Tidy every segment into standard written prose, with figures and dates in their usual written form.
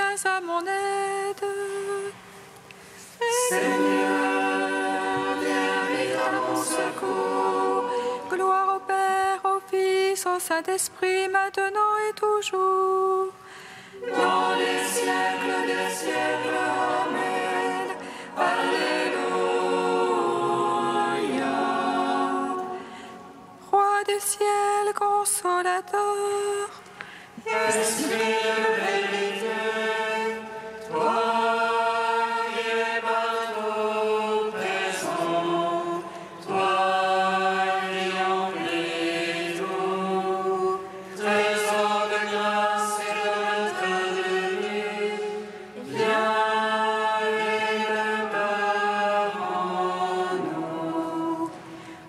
viens à mon aide. Seigneur, viens vite à mon secours. Gloire au Père, au Fils, au Saint-Esprit, maintenant et toujours. Dans les siècles des siècles, Amen. Alléluia. Roi du ciel, consolateur, Esprit de vérité, toi qui es partout présent, toi qui emplis tout, trésor de grâce et de fraternité, viens et demeure en nous.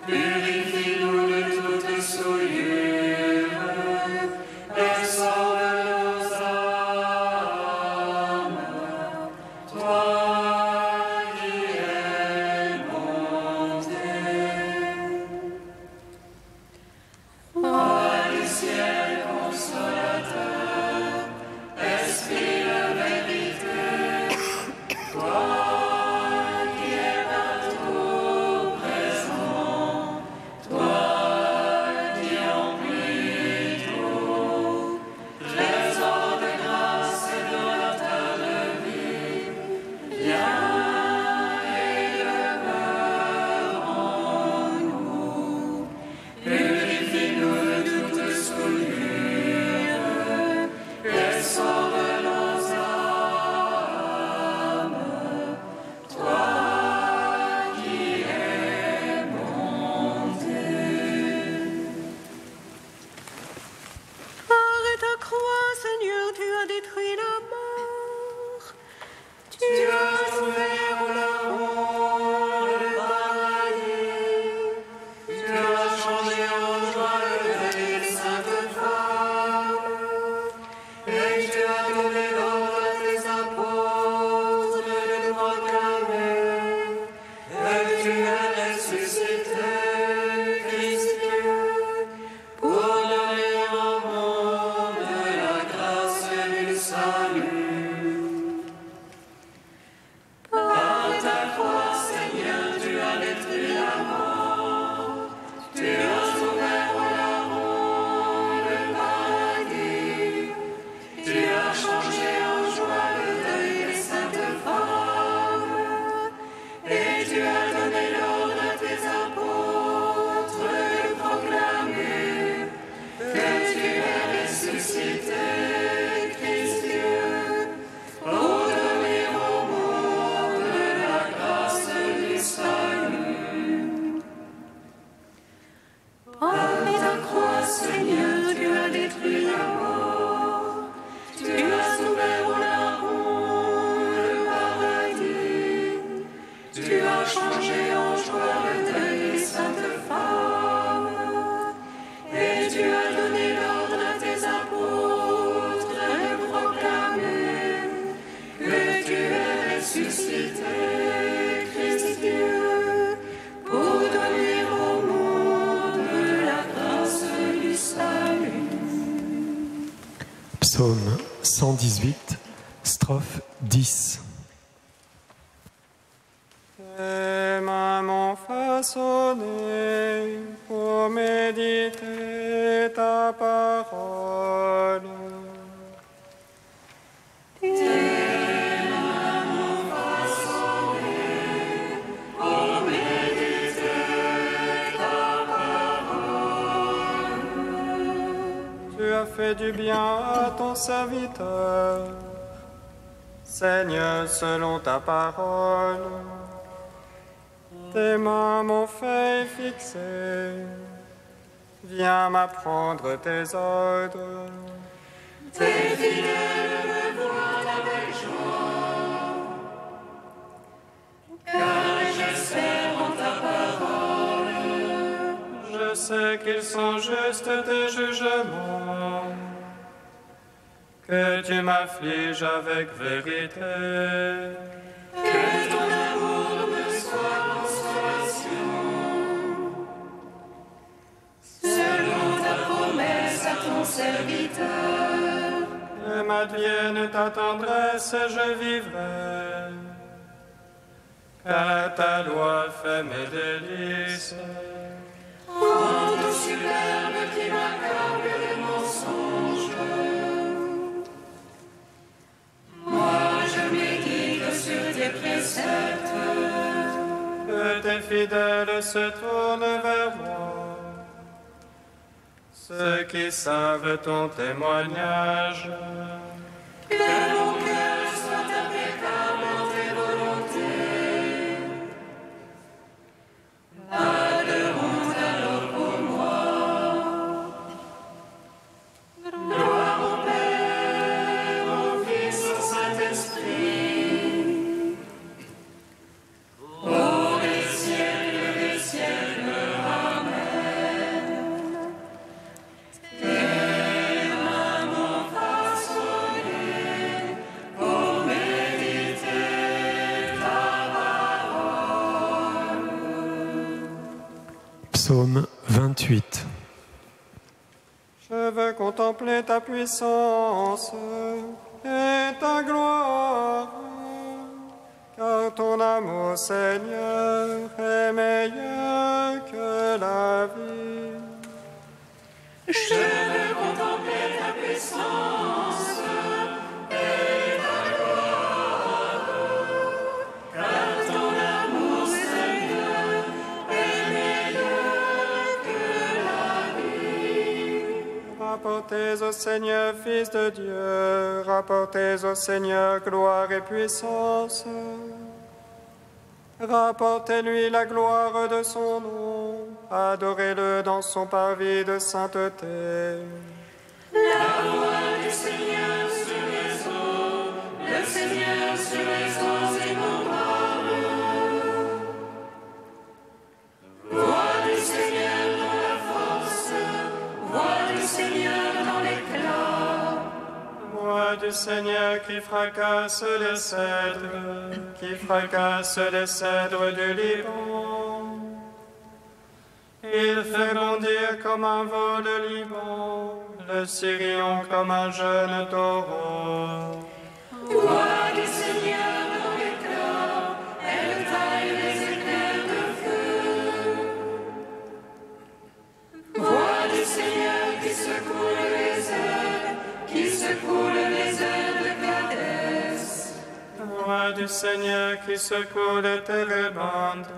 Purifie-nous de toute souillure et sauve nos âmes. Toi qui es bonté. Roi du ciel consolateur, Esprit de vérité, toi qui es partout présent, toi qui emplis tout, trésor de grâce et de vie, viens et demeure en nous. Purifie-nous de toute souillure et sauve nos âmes. Toi qui es bonté. Arrête ta croix, Seigneur, tu as détruit la mort. Tu as ouvert la honte, le paradis. Tu as changé en joie le deuil des saintes femmes. Et tu as donné l'ordre à tes apôtres de proclamer que tu as ressuscité Christ Dieu pour donner au monde la grâce du salut. Par ta croix, Seigneur, tu as détruit la mort. Tu as ouvert la honte, le paradis. Tu as changé en joie le deuil des saintes femmes. Et tu as donné l'ordre à tes apôtres de proclamer que tu es ressuscité, Christ Dieu, pour donner au monde la grâce du salut. Par ta croix, Seigneur, tu as détruit la mort. Tu as ouvert la honte, le paradis. Tu as changé en joie le deuil des saintes femmes. Et tu as donné l'ordre à tes apôtres de proclamer que tu es ressuscité, Christ Dieu, pour donner au monde la grâce du salut. Psaume 118, strophe 10. Tes mains m'ont façonné pour méditer ta parole. Tu as fait du bien à ton serviteur, Seigneur, selon ta parole. Tes mains m'ont fait fixer, viens m'apprendre tes ordres. Tes fidèles me voient avec joie, car j'espère en ta parole. Je sais qu'ils sont justes tes jugements, que tu m'affliges avec vérité. Que ton amour me soit consolation, selon ta promesse à ton serviteur. Que m'advienne ta tendresse, je vivrai. Car ta loi fait mes délices. Ô doux superbe qui m'accable le mensonge. Moi je médite sur tes préceptes. Que tes fidèles se tournent vers moi. Ceux qui savent ton témoignage. Que mon cœur soit impeccable en tes volontés. Pas de honte alors pour moi. Gloire au Père, au Fils, au Saint-Esprit. Ô les siècles des siècles, Amen. Tes mains m'ont façonné pour méditer ta parole. Psaume 28. Je veux contempler ta puissance et ta gloire, car ton amour, Seigneur, est meilleur que la vie. Je veux contempler ta puissance et ta gloire, car ton amour, Seigneur, est meilleur que la vie. Rapportez au Seigneur, Fils de Dieu, rapportez au Seigneur gloire et puissance. Rapportez-lui la gloire de son nom, adorez-le dans son parvis de sainteté. La gloire du Seigneur sur les eaux, le Seigneur sur les eaux innombrables. Voix du Seigneur dans la force, voix du Seigneur dans l'éclat. Voix du Seigneur qui fracasse les cèdres du Liban. Il fait bondir comme un vol le Liban, le Sirion comme un jeune taureau. Voix du Seigneur dans l'éclat, elle taille les éclairs de feu. Voix du Seigneur qui secoue les airs, qui secoue les airs de Cadès. Voix du Seigneur qui secoue les térébendes,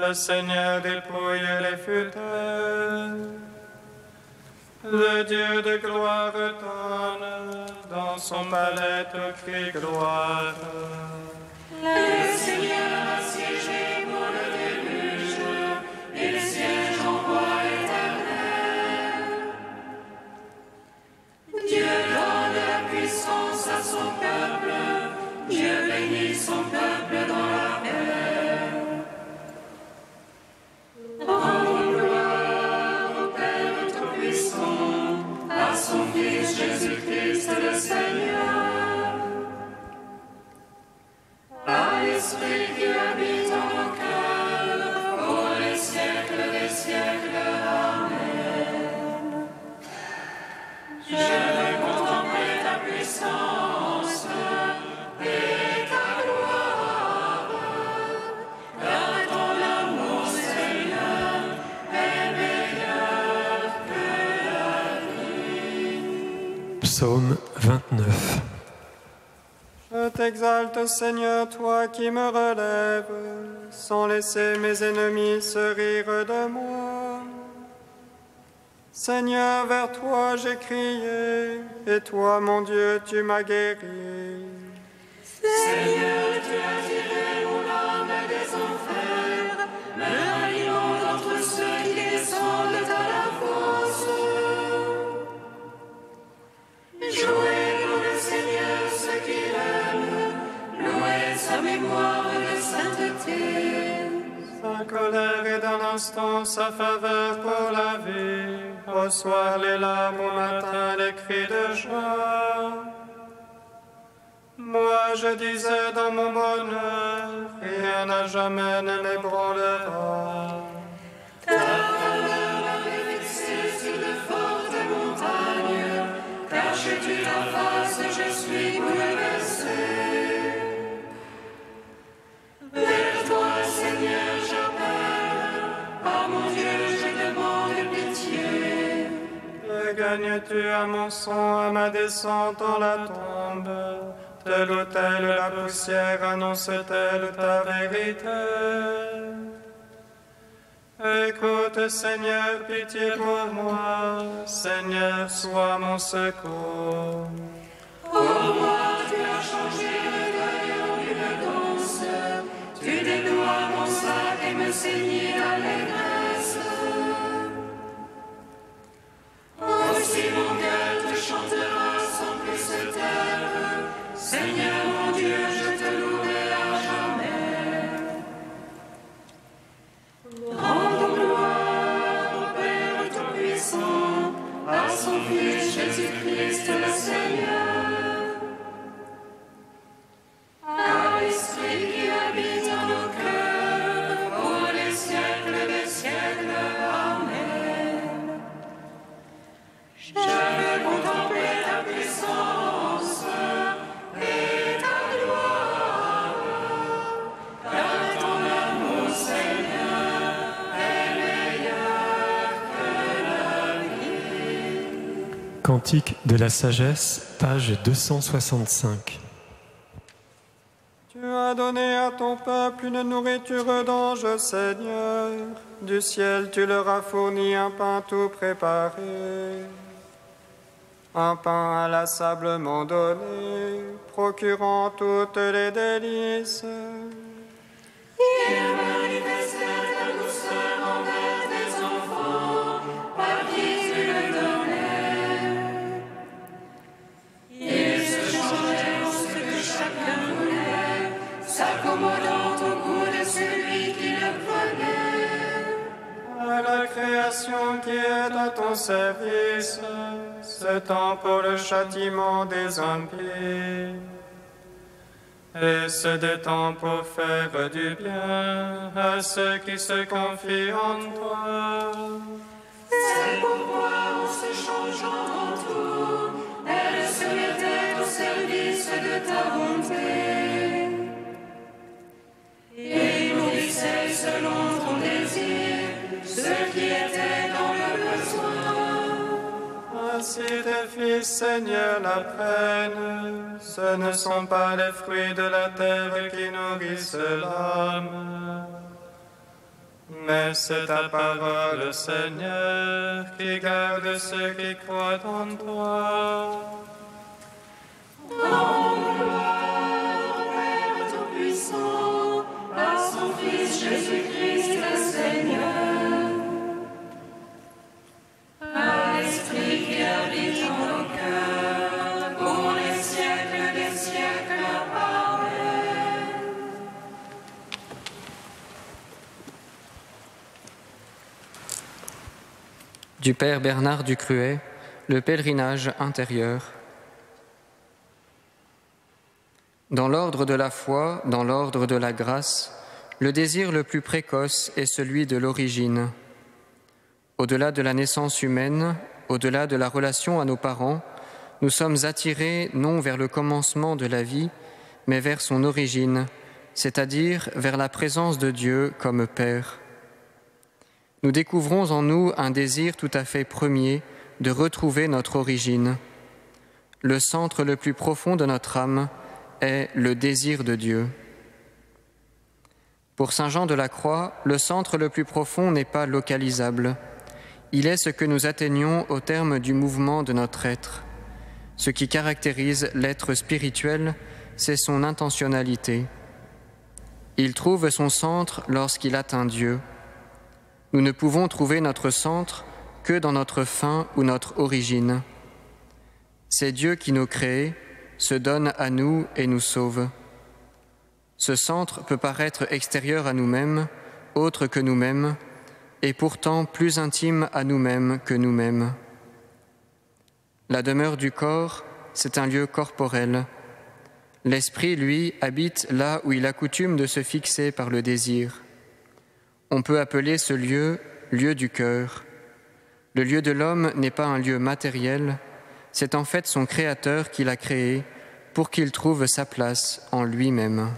le Seigneur dépouille les futaies. Le Dieu de gloire donne dans son palais tout cri gloire. Le Seigneur a siégé pour le déluge, il siège en roi éternel. Dieu donne la puissance à son peuple, Dieu bénit son peuple dans la paix. Rendons gloire au Père Tout-Puissant, à son Fils Jésus-Christ le Seigneur. À l'Esprit qui habite en nos cœurs, pour les siècles des siècles. Amen. Je veux contempler ta puissance et ta gloire, car ton amour, Seigneur, est meilleur que la vie. Psaume 29. Je t'exalte, Seigneur, toi qui me relèves, sans laisser mes ennemis se rire de moi. Seigneur, vers toi j'ai crié, et toi, mon Dieu, tu m'as guéri. Seigneur, tu as tiré mon âme des enfers, me ralliant d'entre ceux qui descendent à la fosse. Jouez pour le Seigneur ceux qui l'aiment, louez sa mémoire de sainteté. Sa colère est d'un instant, sa faveur pour la vie. Au soir les larmes, au matin les cris de joie. Moi je disais dans mon bonheur, rien à jamais ne m'ébranlera. Ta faveur m'avait fixé sur de fortes montagnes, caches-tu ta face gagnes-tu à mon son, à ma descente dans la tombe? Tel ou tel la poussière annonce-t-elle ta vérité? Écoute, Seigneur, pitié pour moi. Seigneur, sois mon secours. Pour moi, tu as changé le deuil en une danse. Tu dénouas mon sac et me ceignis d'allégresse. Aussi mon cœur te chantera sans plus se taire. Seigneur mon Dieu, je te louerai à jamais. Rendons gloire au Père Tout-Puissant, à son Fils Jésus-Christ le Seigneur, à l'Esprit qui habite en nos cœurs, pour les siècles des siècles. Amen. Je veux contempler ta puissance et ta gloire, car ton amour, Seigneur, est meilleur que la vie. Cantique de la sagesse, page 265. Tu as donné à ton peuple une nourriture d'ange, Seigneur. Du ciel, tu leur as fourni un pain tout préparé. Un pain inlassablement donné, procurant toutes les délices. Il manifestait ta douceur envers tes enfants, par qui tu le donnais. Il se changeait en ce que chacun voulait, s'accommodant au goût de celui qui le prenait. À la création qui est à ton service, ce temps pour le châtiment des impies, et ce des temps pour faire du bien à ceux qui se confient en toi. C'est pourquoi en se changeant en tout, elle se mettait au service de ta bonté. Et nourrissait selon ton désir ceux qui étaient dans le besoin. Ainsi tes fils, Seigneur, l'apprennent. Ce ne sont pas les fruits de la terre qui nourrissent l'âme, mais c'est ta parole, Seigneur, qui garde ceux qui croient en toi. Rendons gloire au Père Tout-Puissant, à son Fils Jésus-Christ le Seigneur, à l'Esprit qui habite en nos cœurs, pour les siècles des siècles. Amen. Du Père Bernard Ducruet, le pèlerinage intérieur. Dans l'ordre de la foi, dans l'ordre de la grâce, le désir le plus précoce est celui de l'origine. Au-delà de la naissance humaine, au-delà de la relation à nos parents, nous sommes attirés non vers le commencement de la vie, mais vers son origine, c'est-à-dire vers la présence de Dieu comme Père. Nous découvrons en nous un désir tout à fait premier de retrouver notre origine. Le centre le plus profond de notre âme est le désir de Dieu. Pour saint Jean de la Croix, le centre le plus profond n'est pas localisable. Il est ce que nous atteignons au terme du mouvement de notre être. Ce qui caractérise l'être spirituel, c'est son intentionnalité. Il trouve son centre lorsqu'il atteint Dieu. Nous ne pouvons trouver notre centre que dans notre fin ou notre origine. C'est Dieu qui nous crée, se donne à nous et nous sauve. Ce centre peut paraître extérieur à nous-mêmes, autre que nous-mêmes, et pourtant plus intime à nous-mêmes que nous-mêmes. La demeure du corps, c'est un lieu corporel. L'esprit, lui, habite là où il a coutume de se fixer par le désir. On peut appeler ce lieu « lieu du cœur ». Le lieu de l'homme n'est pas un lieu matériel, c'est en fait son Créateur qui l'a créé pour qu'il trouve sa place en lui-même.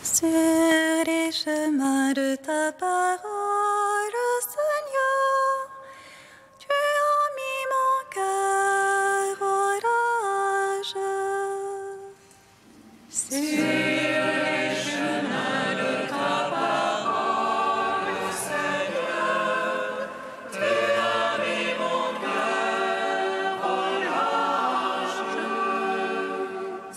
Sur les chemins de ta parole, Seigneur, tu as mis mon cœur au large. Sur les chemins de ta parole, Seigneur, tu as mis mon cœur au large.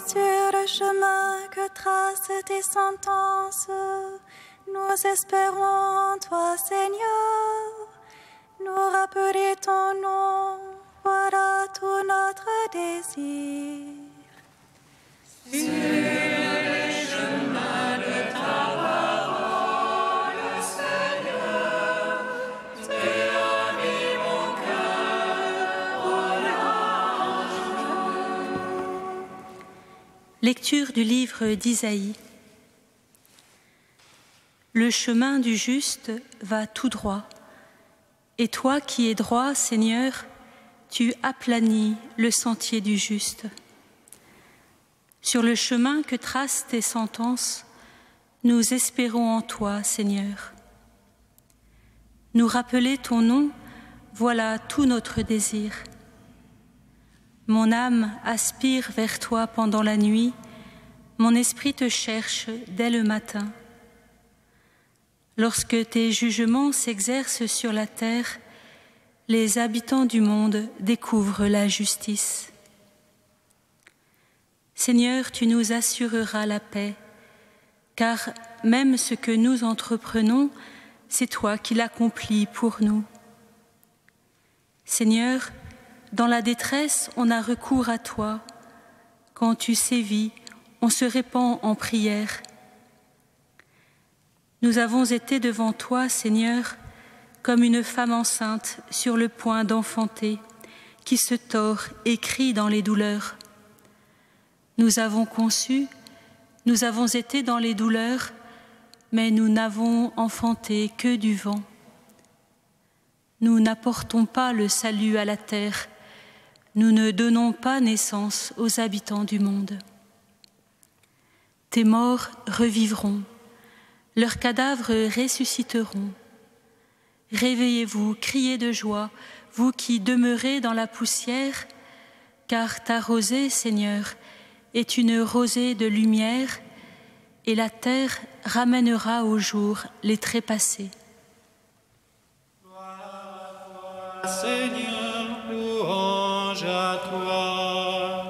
Sur le chemin que tracent tes sentences, nous espérons en toi, Seigneur. Nous rappeler ton nom, voilà tout notre désir. Sur les chemins de ta parole, Seigneur, tu as mis mon cœur au large. Lecture du livre d'Isaïe. Le chemin du juste va tout droit, et toi qui es droit, Seigneur, tu aplanis le sentier du juste. Sur le chemin que tracent tes sentences, nous espérons en toi, Seigneur. Nous rappeler ton nom, voilà tout notre désir. Mon âme aspire vers toi pendant la nuit, mon esprit te cherche dès le matin. Lorsque tes jugements s'exercent sur la terre, les habitants du monde découvrent la justice. Seigneur, tu nous assureras la paix, car même ce que nous entreprenons, c'est toi qui l'accomplis pour nous. Seigneur, dans la détresse, on a recours à toi. Quand tu sévis, on se répand en prière. Nous avons été devant toi, Seigneur, comme une femme enceinte sur le point d'enfanter, qui se tord et crie dans les douleurs. Nous avons conçu, nous avons été dans les douleurs, mais nous n'avons enfanté que du vent. Nous n'apportons pas le salut à la terre, nous ne donnons pas naissance aux habitants du monde. Tes morts revivront, leurs cadavres ressusciteront. Réveillez-vous, criez de joie, vous qui demeurez dans la poussière, car ta rosée, Seigneur, est une rosée de lumière, et la terre ramènera au jour les trépassés. Seigneur, louange à toi.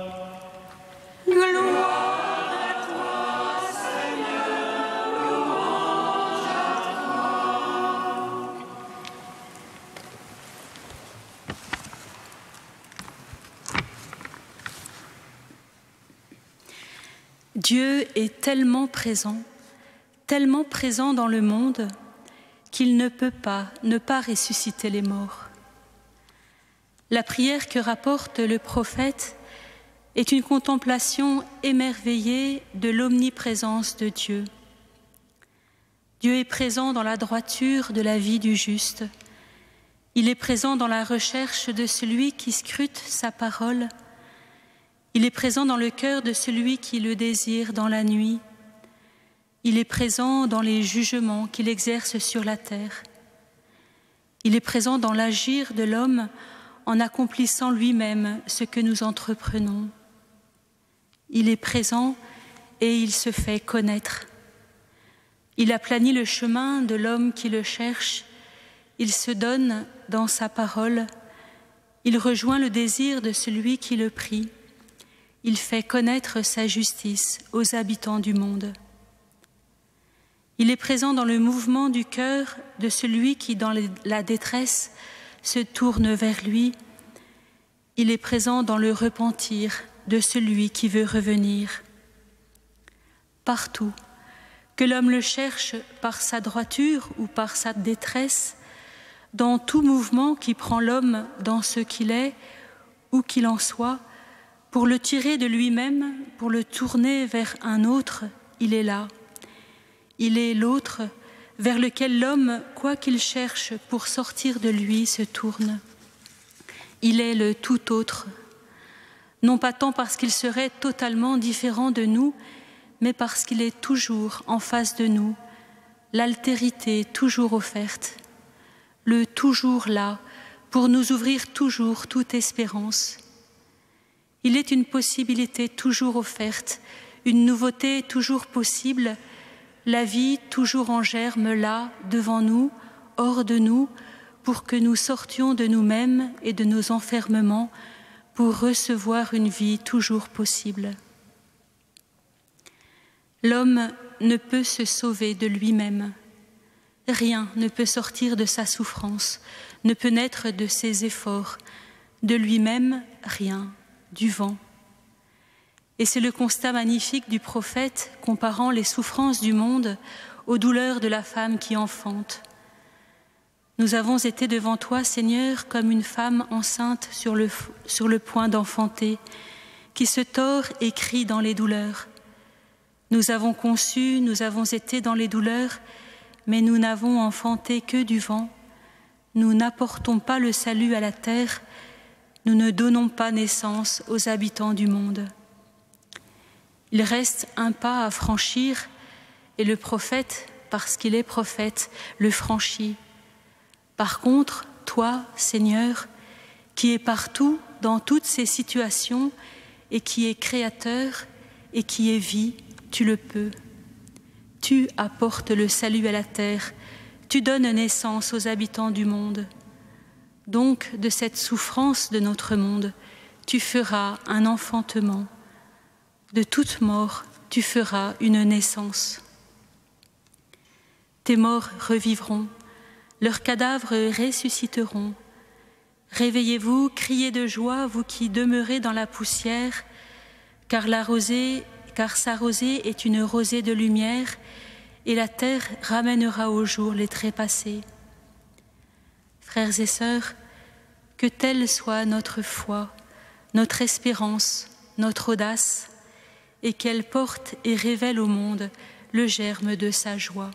Gloire à toi, Seigneur, louange à toi. Dieu est tellement présent dans le monde, qu'il ne peut pas ne pas ressusciter les morts. La prière que rapporte le prophète est une contemplation émerveillée de l'omniprésence de Dieu. Dieu est présent dans la droiture de la vie du juste. Il est présent dans la recherche de celui qui scrute sa parole. Il est présent dans le cœur de celui qui le désire dans la nuit. Il est présent dans les jugements qu'il exerce sur la terre. Il est présent dans l'agir de l'homme en accomplissant lui-même ce que nous entreprenons. Il est présent et il se fait connaître. Il aplanit le chemin de l'homme qui le cherche. Il se donne dans sa parole. Il rejoint le désir de celui qui le prie. Il fait connaître sa justice aux habitants du monde. Il est présent dans le mouvement du cœur de celui qui, dans la détresse, se tourne vers lui. Il est présent dans le repentir de celui qui veut revenir. Partout, que l'homme le cherche par sa droiture ou par sa détresse, dans tout mouvement qui prend l'homme dans ce qu'il est, où qu'il en soit, pour le tirer de lui-même, pour le tourner vers un autre, il est là. Il est l'autre vers lequel l'homme, quoi qu'il cherche pour sortir de lui, se tourne. Il est le tout autre, non pas tant parce qu'il serait totalement différent de nous, mais parce qu'il est toujours en face de nous, l'altérité toujours offerte, le toujours là, pour nous ouvrir toujours toute espérance. Il est une possibilité toujours offerte, une nouveauté toujours possible, la vie toujours en germe là, devant nous, hors de nous, pour que nous sortions de nous-mêmes et de nos enfermements pour recevoir une vie toujours possible. L'homme ne peut se sauver de lui-même. Rien ne peut sortir de sa souffrance, ne peut naître de ses efforts. De lui-même, rien, du vent. Et c'est le constat magnifique du prophète comparant les souffrances du monde aux douleurs de la femme qui enfante. Nous avons été devant toi, Seigneur, comme une femme enceinte sur le point d'enfanter, qui se tord et crie dans les douleurs. Nous avons conçu, nous avons été dans les douleurs, mais nous n'avons enfanté que du vent. Nous n'apportons pas le salut à la terre, nous ne donnons pas naissance aux habitants du monde. Il reste un pas à franchir, et le prophète, parce qu'il est prophète, le franchit. Par contre, toi, Seigneur, qui es partout, dans toutes ces situations, et qui es créateur, et qui es vie, tu le peux. Tu apportes le salut à la terre, tu donnes naissance aux habitants du monde. Donc, de cette souffrance de notre monde, tu feras un enfantement. De toute mort, tu feras une naissance. Tes morts revivront, leurs cadavres ressusciteront. Réveillez-vous, criez de joie, vous qui demeurez dans la poussière, car sa rosée est une rosée de lumière, et la terre ramènera au jour les trépassés. Frères et sœurs, que telle soit notre foi, notre espérance, notre audace, et qu'elle porte et révèle au monde le germe de sa joie.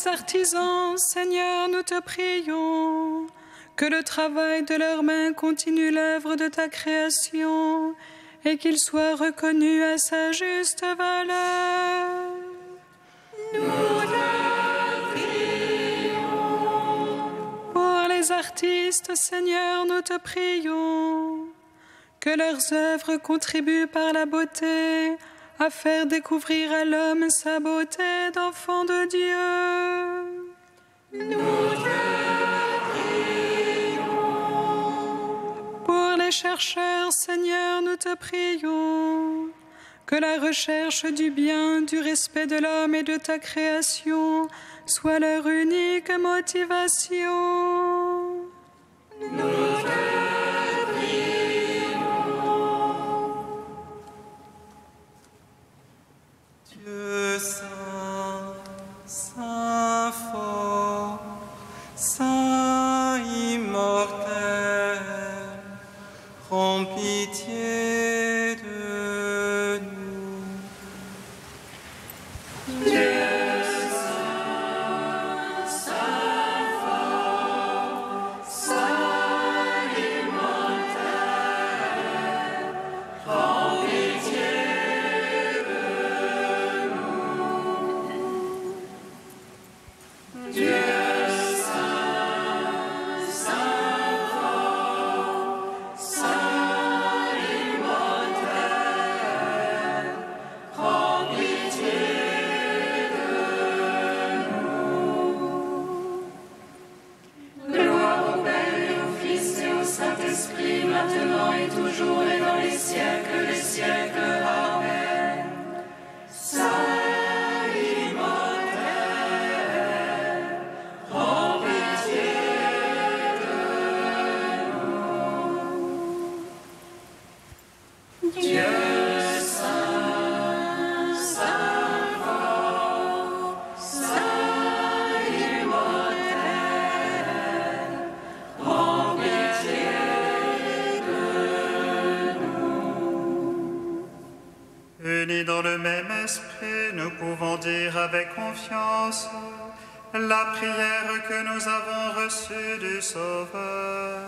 Artisans, Seigneur, nous te prions, que le travail de leurs mains continue l'œuvre de ta création et qu'il soit reconnu à sa juste valeur. Nous te prions. Pour les artistes, Seigneur, nous te prions, que leurs œuvres contribuent par la beauté à faire découvrir à l'homme sa beauté d'enfant de Dieu. Nous te prions. Pour les chercheurs, Seigneur, nous te prions, que la recherche du bien, du respect de l'homme et de ta création soit leur unique motivation. Nous te prions. Dieu saint, saint fort, saint immortel, rends pitié de nous. Dieu saint, saint fort, saint immortel, rends pitié de nous. Dieu saint, saint fort, saint immortel, rends pitié de nous. Gloire au Père et au Fils et au Saint-Esprit, maintenant et toujours et dans les siècles des siècles. Amen. Saint immortel, rends pitié de nous. Dieu saint, saint fort, saint immortel, rends pitié de nous. Unis dans le même esprit, nous pouvons dire avec confiance la prière que nous avons reçue du Sauveur.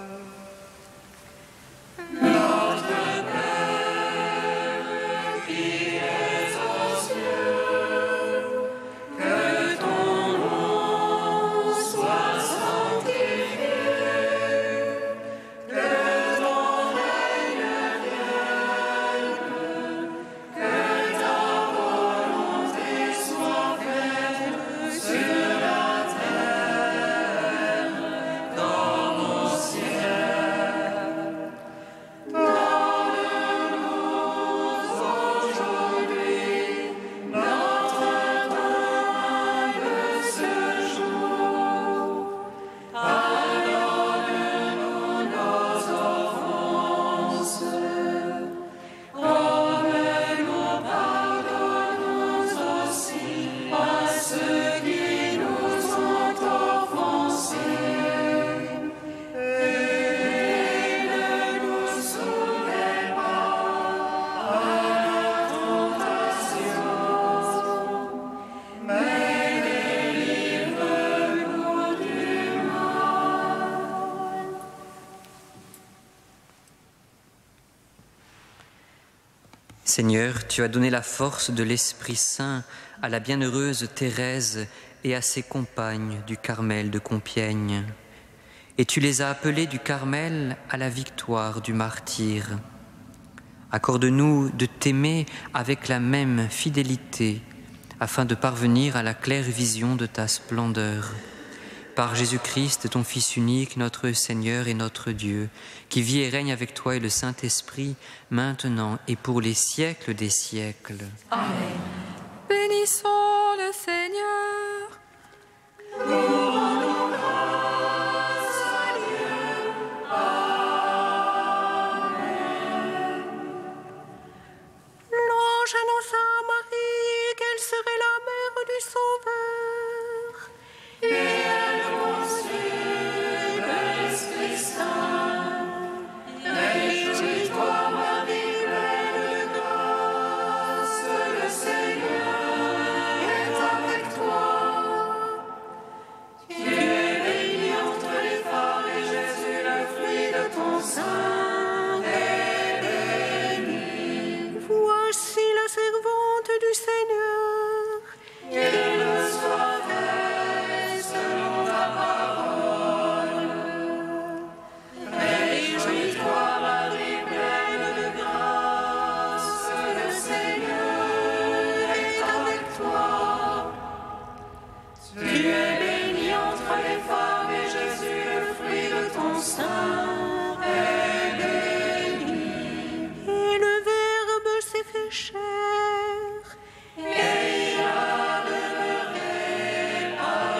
Notre Père qui es aux cieux, que ton nom soit sanctifié, que ton règne vienne, que ta volonté soit faite sur la terre comme au ciel. Donne-nous aujourd'hui notre pain de ce jour. Pardonne-nous nos offenses, comme nous pardonnons aussi à ceux qui nous ont offensés. Et ne nous soumets pas à la tentation, mais délivre-nous du mal. Seigneur, tu as donné la force de l'Esprit Saint à la bienheureuse Thérèse et à ses compagnes du Carmel de Compiègne. Et tu les as appelées du Carmel à la victoire du martyr. Accorde-nous de t'aimer avec la même fidélité, afin de parvenir à la claire vision de ta splendeur. Par Jésus-Christ, ton Fils unique, notre Seigneur et notre Dieu, qui vit et règne avec toi et le Saint-Esprit, maintenant et pour les siècles des siècles. Amen. Bénissons le Seigneur. Rendons grâce à Dieu. Amen. Louange annonça à Marie qu'elle serait la mère du Sauveur. Et elle conçut de l'Esprit Saint. Réjouis-toi, Marie, pleine de grâce, le Seigneur est avec toi. Tu es bénie entre les femmes et Jésus, le fruit de ton sein, est béni. Voici la servante du Seigneur. Qu'il me soit fait selon ta parole. Réjouis-toi, Marie, pleine de grâce, le Seigneur est avec toi. Tu es bénie entre les femmes et Jésus, le fruit de ton sein, est béni. Et le Verbe s'est fait chair. Et il a demeuré parmi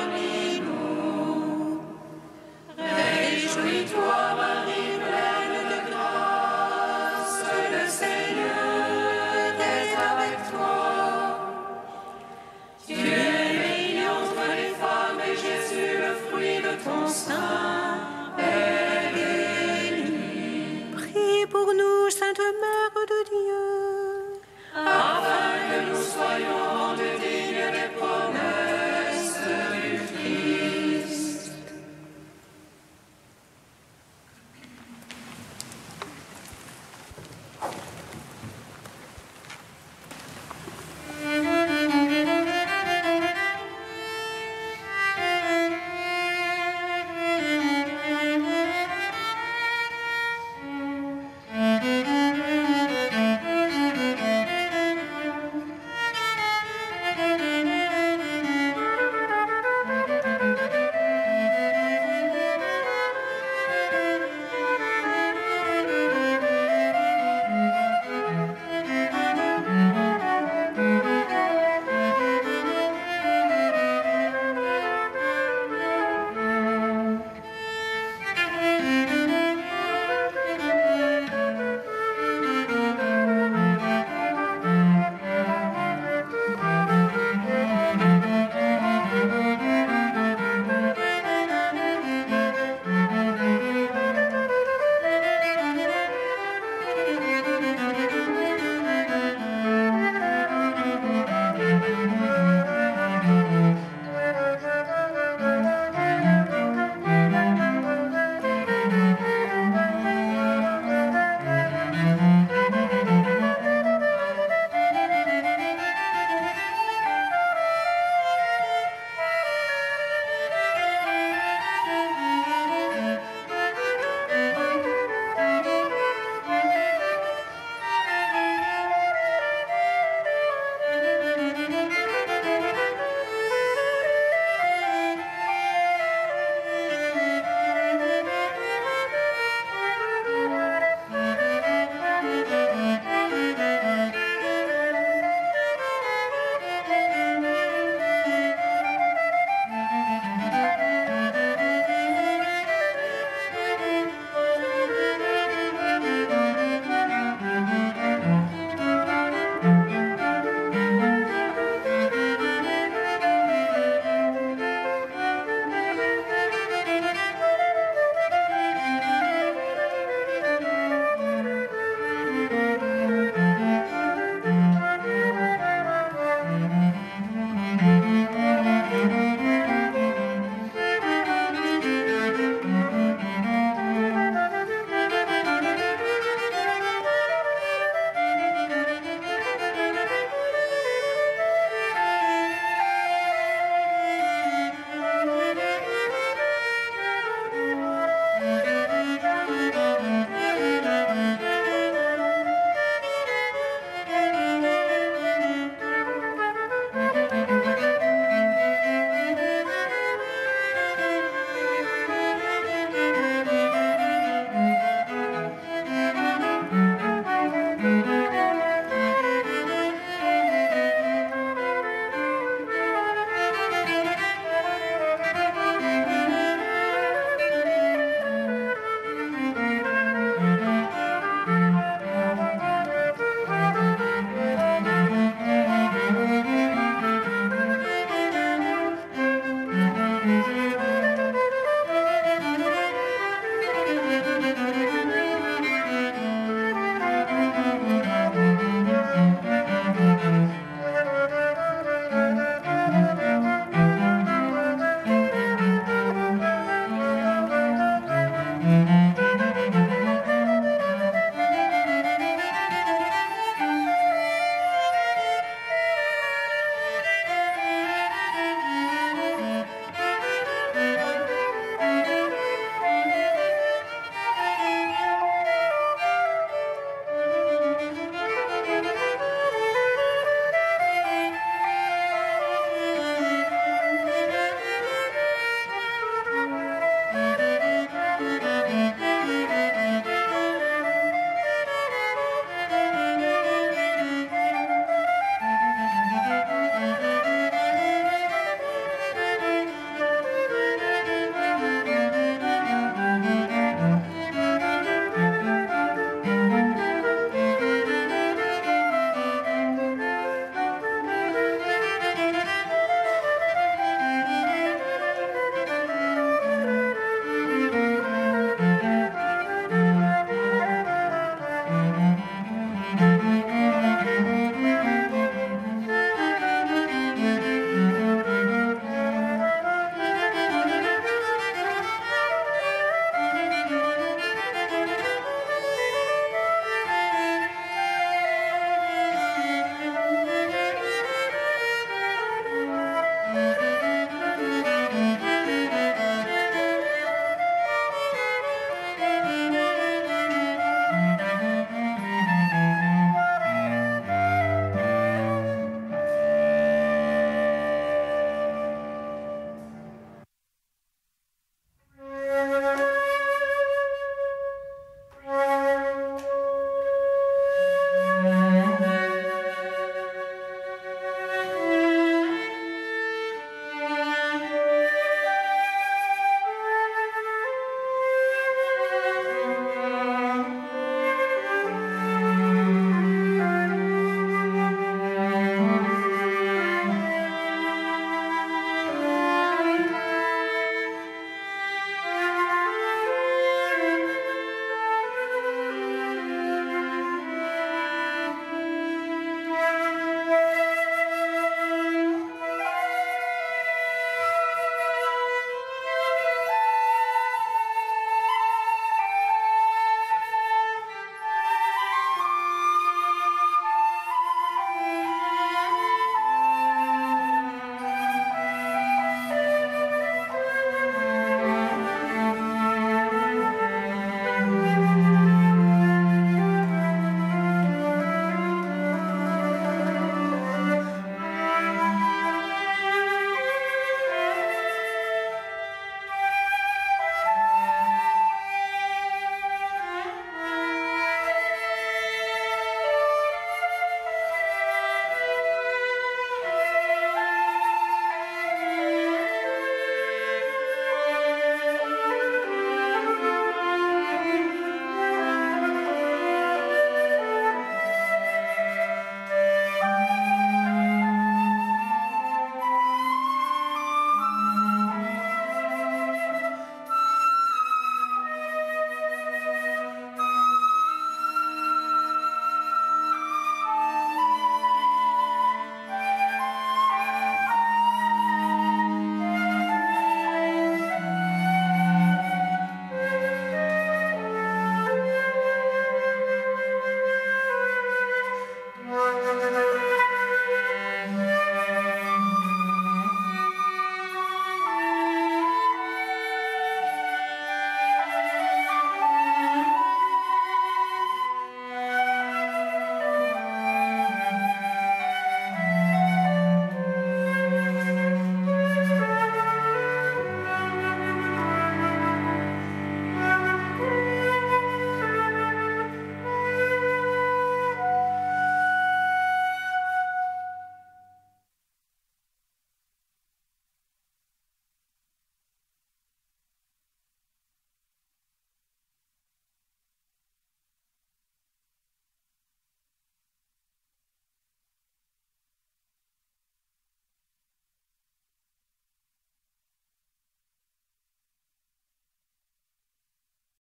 Amen.